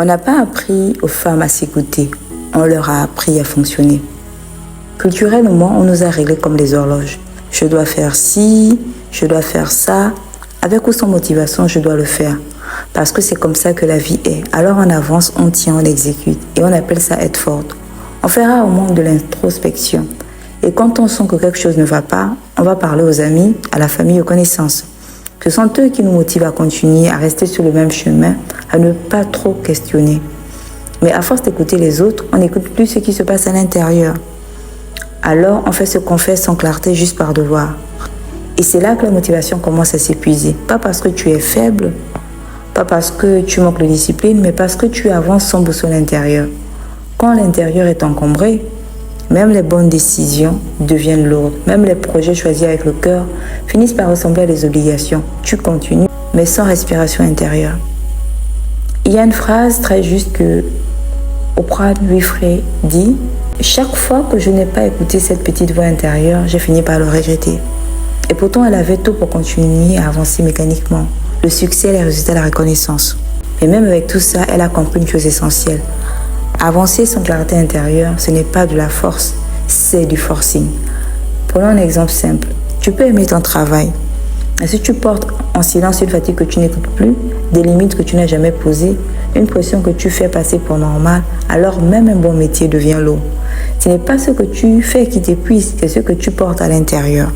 On n'a pas appris aux femmes à s'écouter, on leur a appris à fonctionner. Culturellement, on nous a réglés comme des horloges. Je dois faire ci, je dois faire ça. Avec ou sans motivation, je dois le faire. Parce que c'est comme ça que la vie est. Alors on avance, on tient, on exécute. Et on appelle ça être forte. On fera au monde de l'introspection. Et quand on sent que quelque chose ne va pas, on va parler aux amis, à la famille, aux connaissances. Ce sont eux qui nous motivent à continuer, à rester sur le même chemin, à ne pas trop questionner. Mais à force d'écouter les autres, on n'écoute plus ce qui se passe à l'intérieur. Alors, on fait ce qu'on fait sans clarté, juste par devoir. Et c'est là que la motivation commence à s'épuiser. Pas parce que tu es faible, pas parce que tu manques de discipline, mais parce que tu avances sans boussole intérieure. Quand l'intérieur est encombré, même les bonnes décisions deviennent lourdes. Même les projets choisis avec le cœur finissent par ressembler à des obligations. Tu continues, mais sans respiration intérieure. Il y a une phrase très juste que Oprah Winfrey dit « Chaque fois que je n'ai pas écouté cette petite voix intérieure, j'ai fini par le regretter. » Et pourtant, elle avait tout pour continuer à avancer mécaniquement. Le succès, les résultats, la reconnaissance. Mais même avec tout ça, elle a compris une chose essentielle. Avancer sans clarté intérieure, ce n'est pas de la force, c'est du forcing. Prenons un exemple simple. Tu peux aimer ton travail. Et si tu portes en silence une fatigue que tu n'écoutes plus, des limites que tu n'as jamais posées, une pression que tu fais passer pour normale, alors même un bon métier devient lourd. Ce n'est pas ce que tu fais qui t'épuise, c'est ce que tu portes à l'intérieur.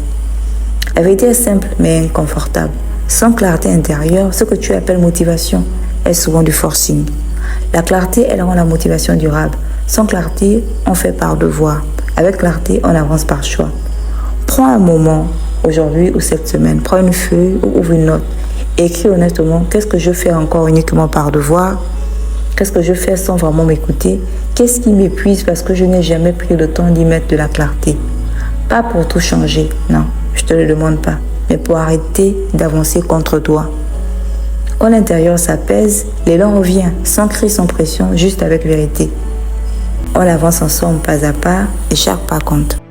La vérité est simple mais inconfortable. Sans clarté intérieure, ce que tu appelles motivation est souvent du forcing. La clarté, elle rend la motivation durable. Sans clarté, on fait par devoir. Avec clarté, on avance par choix. Prends un moment, aujourd'hui ou cette semaine, prends une feuille ou ouvre une note. Écris honnêtement, qu'est-ce que je fais encore uniquement par devoir? Qu'est-ce que je fais sans vraiment m'écouter? Qu'est-ce qui m'épuise parce que je n'ai jamais pris le temps d'y mettre de la clarté? Pas pour tout changer, non, je ne te le demande pas, mais pour arrêter d'avancer contre toi. Quand l'intérieur s'apaise, l'élan revient, sans cri, sans pression, juste avec vérité. On avance ensemble pas à pas et chaque pas compte.